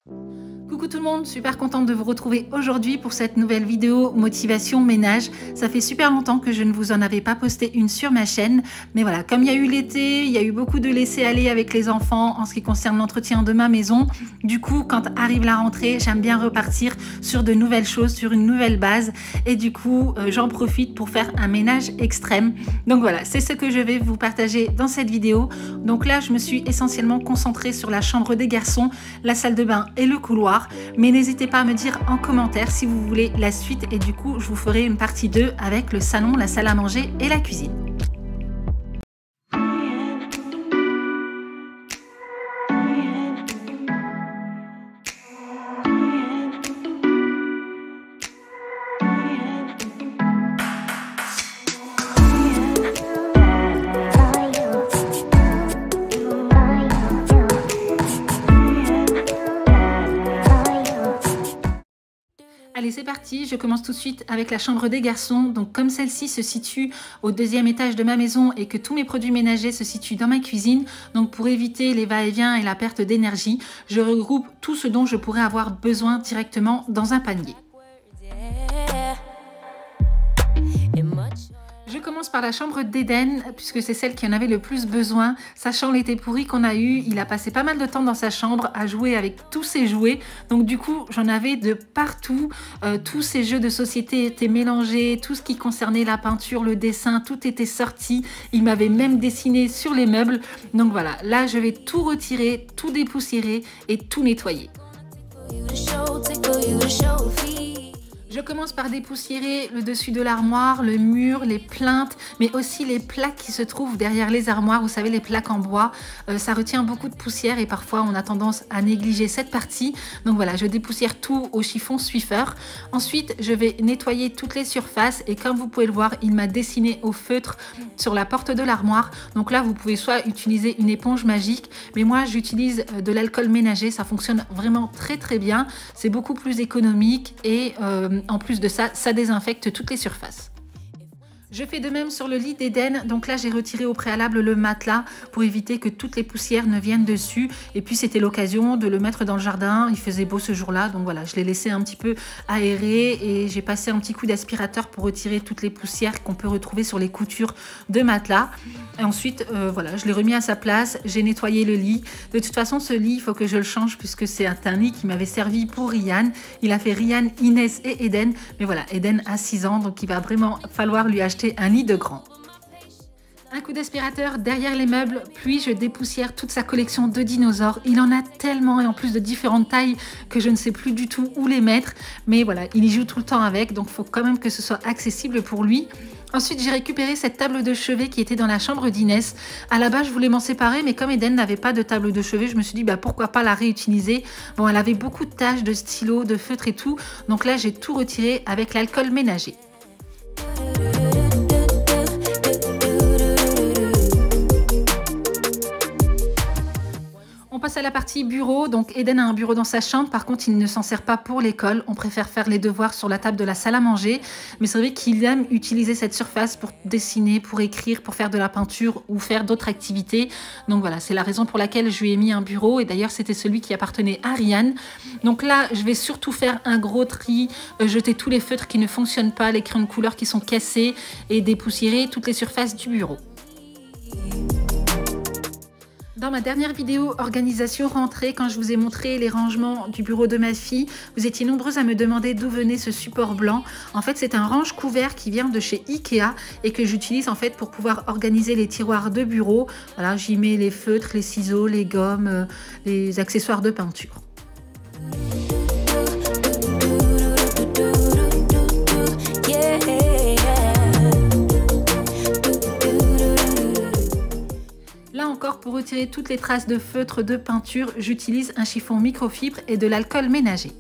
Coucou tout le monde, super contente de vous retrouver aujourd'hui pour cette nouvelle vidéo motivation ménage. Ça fait super longtemps que je ne vous en avais pas posté une sur ma chaîne, mais voilà, comme il y a eu l'été, il y a eu beaucoup de laisser-aller avec les enfants en ce qui concerne l'entretien de ma maison. Du coup, quand arrive la rentrée, j'aime bien repartir sur de nouvelles choses, sur une nouvelle base, et du coup, j'en profite pour faire un ménage extrême. Donc voilà, c'est ce que je vais vous partager dans cette vidéo. Donc là, je me suis essentiellement concentrée sur la chambre des garçons, la salle de bain et le couloir. Mais n'hésitez pas à me dire en commentaire si vous voulez la suite et du coup je vous ferai une partie 2 avec le salon, la salle à manger et la cuisine. Allez, c'est parti, je commence tout de suite avec la chambre des garçons. Donc comme celle-ci se situe au deuxième étage de ma maison et que tous mes produits ménagers se situent dans ma cuisine, donc pour éviter les va-et-vient et la perte d'énergie, je regroupe tout ce dont je pourrais avoir besoin directement dans un panier. Je commence par la chambre d'Eden, puisque c'est celle qui en avait le plus besoin. Sachant l'été pourri qu'on a eu, il a passé pas mal de temps dans sa chambre à jouer avec tous ses jouets. Donc du coup, j'en avais de partout. Tous ces jeux de société étaient mélangés, tout ce qui concernait la peinture, le dessin, tout était sorti. Il m'avait même dessiné sur les meubles. Donc voilà, là je vais tout retirer, tout dépoussiérer et tout nettoyer. Je commence par dépoussiérer le dessus de l'armoire, le mur, les plinthes, mais aussi les plaques qui se trouvent derrière les armoires. Vous savez, les plaques en bois, ça retient beaucoup de poussière et parfois on a tendance à négliger cette partie. Donc voilà, je dépoussière tout au chiffon Swiffer. Ensuite, je vais nettoyer toutes les surfaces et comme vous pouvez le voir, il m'a dessiné au feutre sur la porte de l'armoire. Donc là, vous pouvez soit utiliser une éponge magique, mais moi j'utilise de l'alcool ménager. Ça fonctionne vraiment très bien. C'est beaucoup plus économique et en plus de ça, ça désinfecte toutes les surfaces. Je fais de même sur le lit d'Eden, donc là j'ai retiré au préalable le matelas pour éviter que toutes les poussières ne viennent dessus et puis c'était l'occasion de le mettre dans le jardin, il faisait beau ce jour-là donc voilà, je l'ai laissé un petit peu aérer et j'ai passé un petit coup d'aspirateur pour retirer toutes les poussières qu'on peut retrouver sur les coutures de matelas. Et ensuite voilà, je l'ai remis à sa place, j'ai nettoyé le lit. De toute façon ce lit il faut que je le change puisque c'est un lit qui m'avait servi pour Ryan, il a fait Ryan, Inès et Eden, mais voilà, Eden a 6 ans donc il va vraiment falloir lui acheter un lit de grand. Un coup d'aspirateur derrière les meubles, puis je dépoussière toute sa collection de dinosaures. Il en a tellement et en plus de différentes tailles que je ne sais plus du tout où les mettre. Mais voilà, il y joue tout le temps avec, donc il faut quand même que ce soit accessible pour lui. Ensuite, j'ai récupéré cette table de chevet qui était dans la chambre d'Inès. À la base, je voulais m'en séparer, mais comme Eden n'avait pas de table de chevet, je me suis dit bah, pourquoi pas la réutiliser. Bon, elle avait beaucoup de taches, de stylos, de feutres et tout. Donc là, j'ai tout retiré avec l'alcool ménager. On passe à la partie bureau. Donc Eden a un bureau dans sa chambre, par contre il ne s'en sert pas pour l'école, on préfère faire les devoirs sur la table de la salle à manger, mais c'est vrai qu'il aime utiliser cette surface pour dessiner, pour écrire, pour faire de la peinture ou faire d'autres activités. Donc voilà, c'est la raison pour laquelle je lui ai mis un bureau et d'ailleurs c'était celui qui appartenait à Ryan. Donc là je vais surtout faire un gros tri, jeter tous les feutres qui ne fonctionnent pas, les crayons de couleur qui sont cassés et dépoussiérer toutes les surfaces du bureau. Dans ma dernière vidéo organisation rentrée, quand je vous ai montré les rangements du bureau de ma fille, vous étiez nombreux à me demander d'où venait ce support blanc. En fait, c'est un range couvert qui vient de chez Ikea et que j'utilise en fait pour pouvoir organiser les tiroirs de bureau. Voilà, j'y mets les feutres, les ciseaux, les gommes, les accessoires de peinture. Là encore, pour retirer toutes les traces de feutre de peinture, j'utilise un chiffon microfibre et de l'alcool ménager.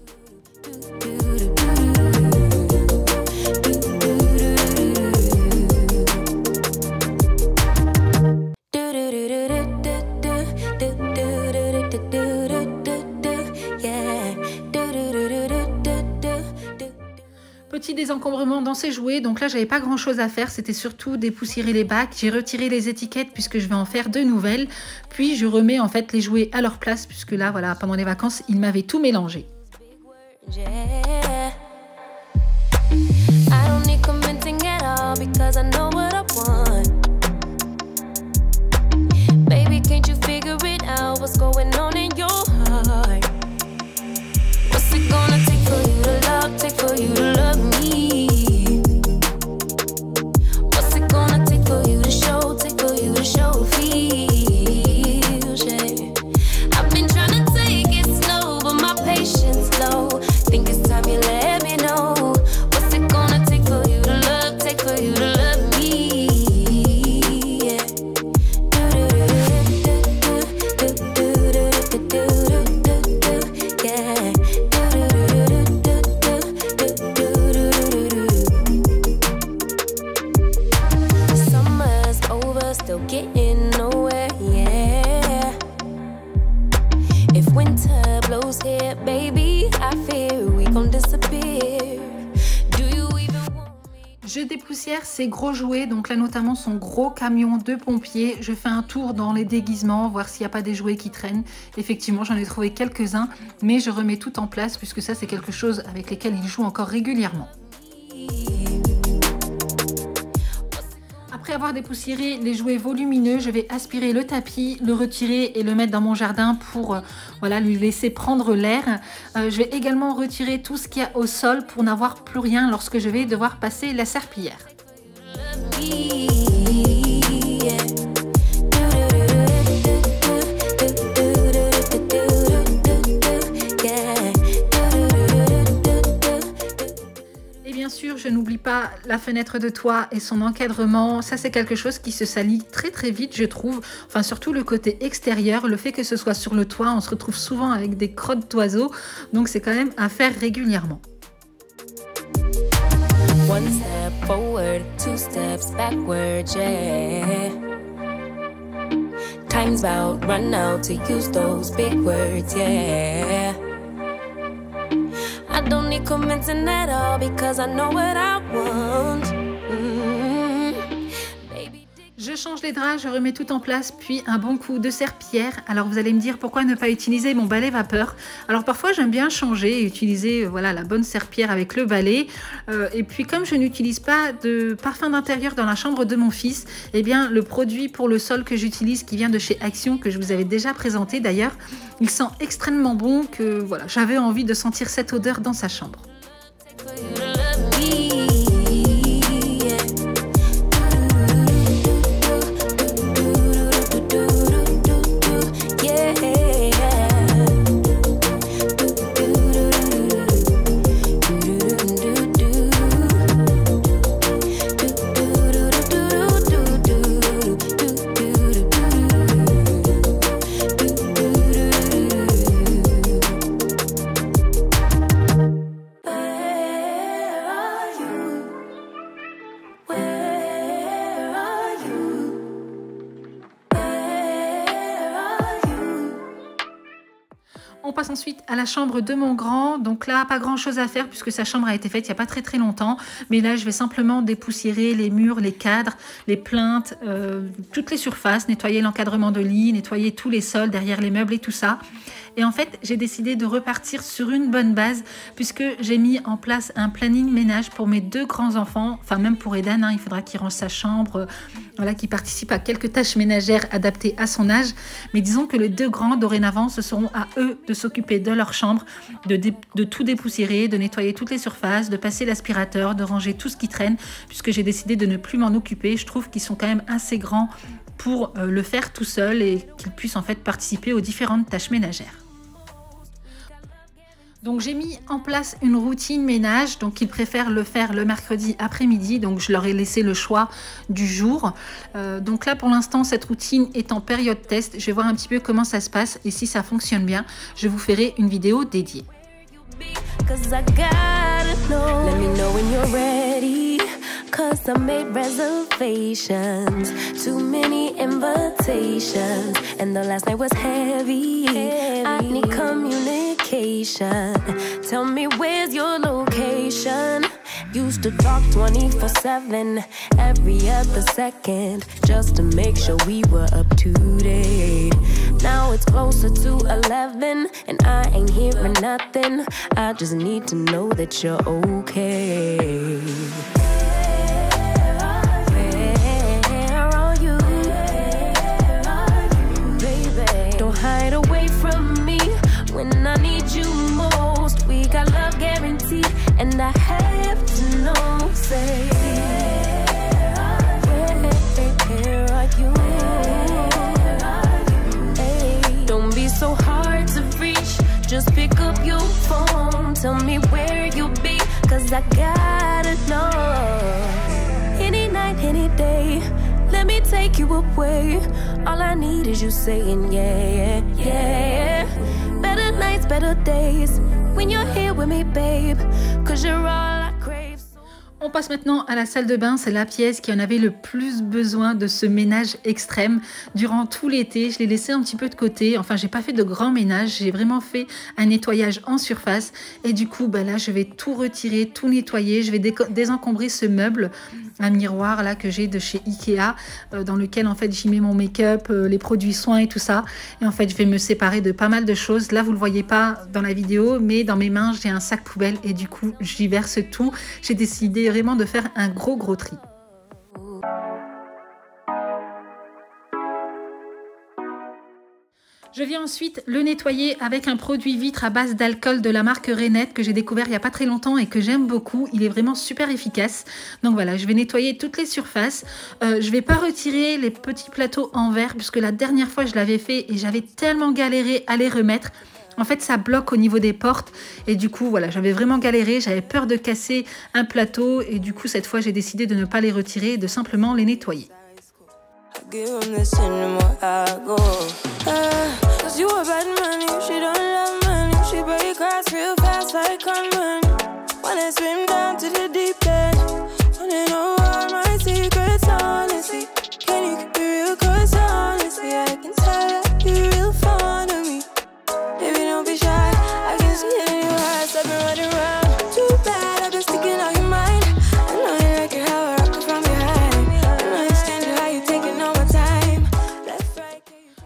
Petit désencombrement dans ces jouets, donc là j'avais pas grand chose à faire, c'était surtout dépoussiérer les bacs. J'ai retiré les étiquettes puisque je vais en faire de nouvelles, puis je remets en fait les jouets à leur place puisque là voilà, pendant les vacances ils m'avaient tout mélangé. Je dépoussière ces gros jouets, donc là notamment son gros camion de pompiers. Je fais un tour dans les déguisements, voir s'il n'y a pas des jouets qui traînent. Effectivement, j'en ai trouvé quelques-uns, mais je remets tout en place puisque ça c'est quelque chose avec lesquels il joue encore régulièrement. Après avoir dépoussiéré les jouets volumineux, je vais aspirer le tapis, le retirer et le mettre dans mon jardin pour voilà, lui laisser prendre l'air. Je vais également retirer tout ce qu'il y a au sol pour n'avoir plus rien lorsque je vais devoir passer la serpillière. Bien sûr, je n'oublie pas la fenêtre de toit et son encadrement. Ça, c'est quelque chose qui se salit très très vite, je trouve. Enfin, surtout le côté extérieur, le fait que ce soit sur le toit, on se retrouve souvent avec des crottes d'oiseaux. Donc, c'est quand même à faire régulièrement. One step forward, two steps backward, yeah. Time's about, run out to use those big words, yeah. I don't need commenting at all because I know what I want. Je change les draps, je remets tout en place, puis un bon coup de serpillière. Alors vous allez me dire pourquoi ne pas utiliser mon balai vapeur. Alors parfois j'aime bien changer et utiliser voilà, la bonne serpillière avec le balai. Et puis comme je n'utilise pas de parfum d'intérieur dans la chambre de mon fils, eh bien le produit pour le sol que j'utilise qui vient de chez Action, que je vous avais déjà présenté d'ailleurs, il sent extrêmement bon que voilà, j'avais envie de sentir cette odeur dans sa chambre. On passe ensuite à la chambre de mon grand. Donc là, pas grand chose à faire puisque sa chambre a été faite il n'y a pas très longtemps. Mais là, je vais simplement dépoussiérer les murs, les cadres, les plinthes, toutes les surfaces, nettoyer l'encadrement de lit, nettoyer tous les sols derrière les meubles et tout ça. Et en fait, j'ai décidé de repartir sur une bonne base puisque j'ai mis en place un planning ménage pour mes deux grands-enfants. Enfin, même pour Eden, hein, il faudra qu'il range sa chambre, voilà, qu'il participe à quelques tâches ménagères adaptées à son âge. Mais disons que les deux grands, dorénavant, ce seront à eux de s'occuper de leur chambre, de tout dépoussiérer, de nettoyer toutes les surfaces, de passer l'aspirateur, de ranger tout ce qui traîne, puisque j'ai décidé de ne plus m'en occuper. Je trouve qu'ils sont quand même assez grands pour le faire tout seul et qu'ils puissent en fait participer aux différentes tâches ménagères. Donc j'ai mis en place une routine ménage, donc ils préfèrent le faire le mercredi après-midi, donc je leur ai laissé le choix du jour. Donc là pour l'instant cette routine est en période test, je vais voir un petit peu comment ça se passe et si ça fonctionne bien, je vous ferai une vidéo dédiée. Cause I made reservations, too many invitations, and the last night was heavy. I need communication. Tell me where's your location, Used to talk 24/7, every other second, just to make sure we were up to date. Now it's closer to 11, and I ain't hearing nothing. I just need to know that you're okay. Where are you, baby? Don't hide away from me when I need you most. We got love guaranteed, and I have to know. Say, where are you? Hey, don't be so hard to reach. Just pick up your phone. Tell me where you'll be, 'cause I gotta know. Any night, any day, let me take you away. All I need is you saying yeah, yeah. Better nights, better days, when you're here with me, babe, 'cause you're all I crave. On passe maintenant à la salle de bain, c'est la pièce qui en avait le plus besoin de ce ménage extrême. Durant tout l'été, je l'ai laissé un petit peu de côté. Enfin, j'ai pas fait de grand ménage, j'ai vraiment fait un nettoyage en surface. Et du coup, là, je vais tout retirer, tout nettoyer. Je vais désencombrer ce meuble, un miroir là que j'ai de chez Ikea, dans lequel en fait j'y mets mon make-up, les produits soins et tout ça. Et en fait, je vais me séparer de pas mal de choses. Là, vous le voyez pas dans la vidéo, mais dans mes mains, j'ai un sac poubelle et du coup, j'y verse tout. J'ai décidé vraiment de faire un gros tri. Je viens ensuite le nettoyer avec un produit vitre à base d'alcool de la marque Renette que j'ai découvert il n'y a pas très longtemps et que j'aime beaucoup. Il est vraiment super efficace. Donc voilà, je vais nettoyer toutes les surfaces. Je vais pas retirer les petits plateaux en verre puisque la dernière fois je l'avais fait et j'avais tellement galéré à les remettre. En fait, ça bloque au niveau des portes et du coup, voilà, j'avais vraiment galéré. J'avais peur de casser un plateau et du coup, cette fois, j'ai décidé de ne pas les retirer et de simplement les nettoyer.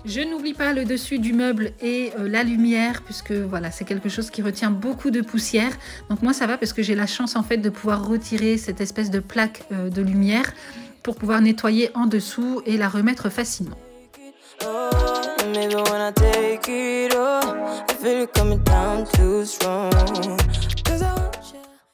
Je n'oublie pas le dessus du meuble et la lumière puisque voilà, c'est quelque chose qui retient beaucoup de poussière. Donc moi ça va parce que j'ai la chance en fait de pouvoir retirer cette espèce de plaque de lumière pour pouvoir nettoyer en dessous et la remettre facilement.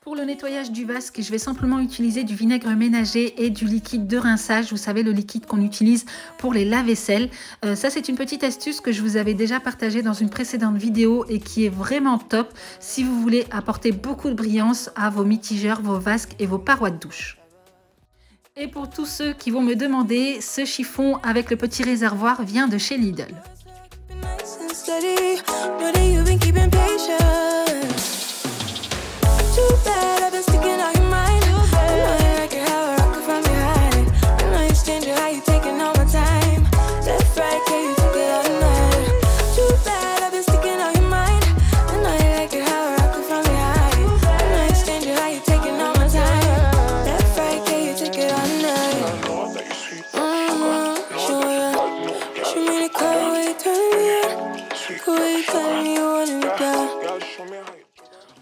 Pour le nettoyage du vasque, je vais simplement utiliser du vinaigre ménager et du liquide de rinçage. Vous savez, le liquide qu'on utilise pour les lave-vaisselle. Ça, c'est une petite astuce que je vous avais déjà partagée dans une précédente vidéo et qui est vraiment top si vous voulez apporter beaucoup de brillance à vos mitigeurs, vos vasques et vos parois de douche. Et pour tous ceux qui vont me demander, ce chiffon avec le petit réservoir vient de chez Lidl.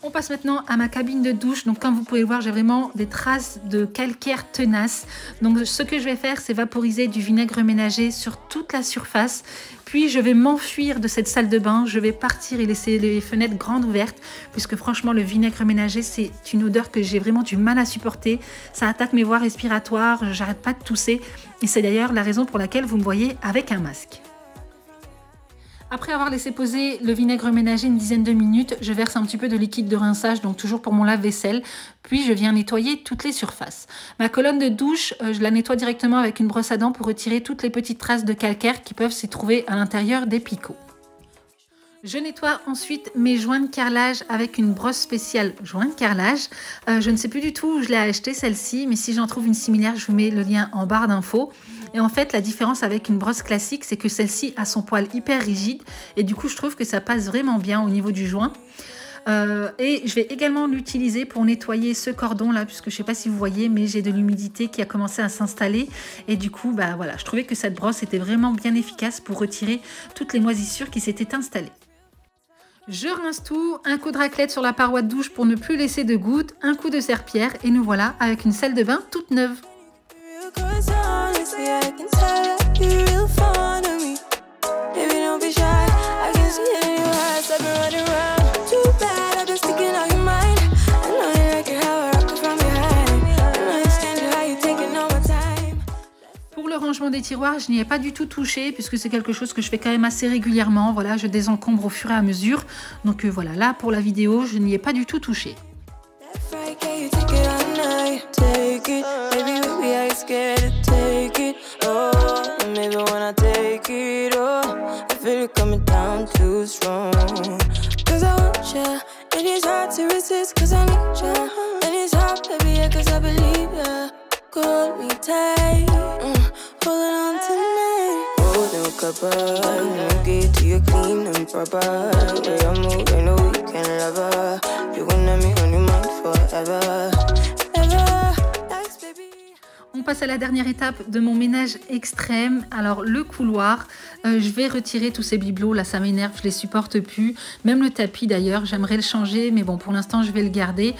On passe maintenant à ma cabine de douche. Donc comme vous pouvez le voir, j'ai vraiment des traces de calcaire tenace. Donc ce que je vais faire, c'est vaporiser du vinaigre ménager sur toute la surface. Puis je vais m'enfuir de cette salle de bain. Je vais partir et laisser les fenêtres grandes ouvertes. Puisque franchement, le vinaigre ménager, c'est une odeur que j'ai vraiment du mal à supporter. Ça attaque mes voies respiratoires. J'arrête pas de tousser. Et c'est d'ailleurs la raison pour laquelle vous me voyez avec un masque. Après avoir laissé poser le vinaigre ménager une dizaine de minutes, je verse un petit peu de liquide de rinçage, donc toujours pour mon lave-vaisselle, puis je viens nettoyer toutes les surfaces. Ma colonne de douche, je la nettoie directement avec une brosse à dents pour retirer toutes les petites traces de calcaire qui peuvent s'y trouver à l'intérieur des picots. Je nettoie ensuite mes joints de carrelage avec une brosse spéciale joint de carrelage. Je ne sais plus du tout où je l'ai acheté celle-ci, mais si j'en trouve une similaire, je vous mets le lien en barre d'infos. Et en fait, la différence avec une brosse classique, c'est que celle-ci a son poil hyper rigide et du coup, je trouve que ça passe vraiment bien au niveau du joint. Et je vais également l'utiliser pour nettoyer ce cordon là, puisque je sais pas si vous voyez, mais j'ai de l'humidité qui a commencé à s'installer. Et du coup, bah voilà, je trouvais que cette brosse était vraiment bien efficace pour retirer toutes les moisissures qui s'étaient installées. Je rince tout, un coup de raclette sur la paroi de douche pour ne plus laisser de gouttes, un coup de serpillère et nous voilà avec une salle de bain toute neuve. Pour le rangement des tiroirs, je n'y ai pas du tout touché puisque c'est quelque chose que je fais quand même assez régulièrement. Voilà, je désencombre au fur et à mesure. Donc voilà, là pour la vidéo, je n'y ai pas du tout touché. On passe à la dernière étape de mon ménage extrême. Alors le couloir, je vais retirer tous ces bibelots là, ça m'énerve, je les supporte plus. Même le tapis d'ailleurs, j'aimerais le changer, mais bon pour l'instant je vais le garder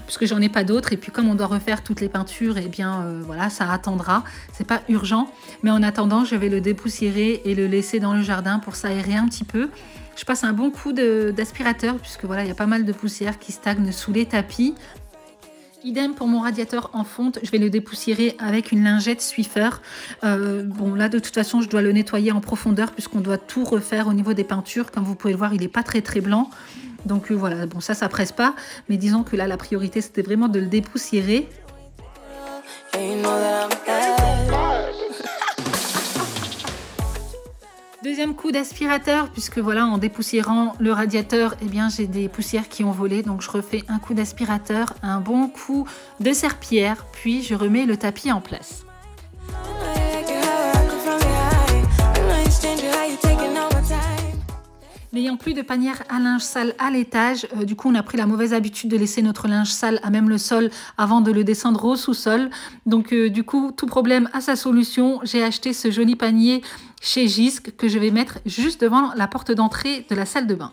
puisque j'en ai pas d'autres. Et puis comme on doit refaire toutes les peintures, et bien voilà, ça attendra. C'est pas urgent, mais en attendant, je vais le dépoussiérer et le laisser dans le jardin pour s'aérer un petit peu. Je passe un bon coup d'aspirateur puisque voilà, il y a pas mal de poussière qui stagne sous les tapis. Idem pour mon radiateur en fonte, je vais le dépoussiérer avec une lingette Swiffer. Bon là de toute façon je dois le nettoyer en profondeur puisqu'on doit tout refaire au niveau des peintures. Comme vous pouvez le voir, il n'est pas très blanc. Donc voilà, bon ça presse pas. Mais disons que là la priorité c'était vraiment de le dépoussiérer. Deuxième coup d'aspirateur, puisque voilà, en dépoussiérant le radiateur, eh bien j'ai des poussières qui ont volé, donc je refais un coup d'aspirateur, un bon coup de serpillière, puis je remets le tapis en place. N'ayant plus de panière à linge sale à l'étage, du coup on a pris la mauvaise habitude de laisser notre linge sale à même le sol avant de le descendre au sous-sol. Donc du coup, tout problème a sa solution. J'ai acheté ce joli panier chez Jisc que je vais mettre juste devant la porte d'entrée de la salle de bain.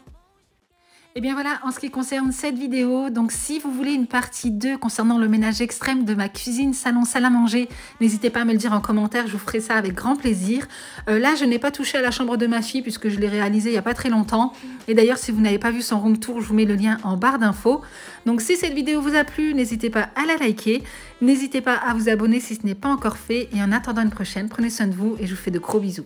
Et bien voilà, en ce qui concerne cette vidéo, donc si vous voulez une partie 2 concernant le ménage extrême de ma cuisine, salon, salle à manger, n'hésitez pas à me le dire en commentaire, je vous ferai ça avec grand plaisir. Là, je n'ai pas touché à la chambre de ma fille puisque je l'ai réalisée il n'y a pas très longtemps. Et d'ailleurs, si vous n'avez pas vu son room tour, je vous mets le lien en barre d'infos. Donc si cette vidéo vous a plu, n'hésitez pas à la liker, n'hésitez pas à vous abonner si ce n'est pas encore fait. Et en attendant une prochaine, prenez soin de vous et je vous fais de gros bisous.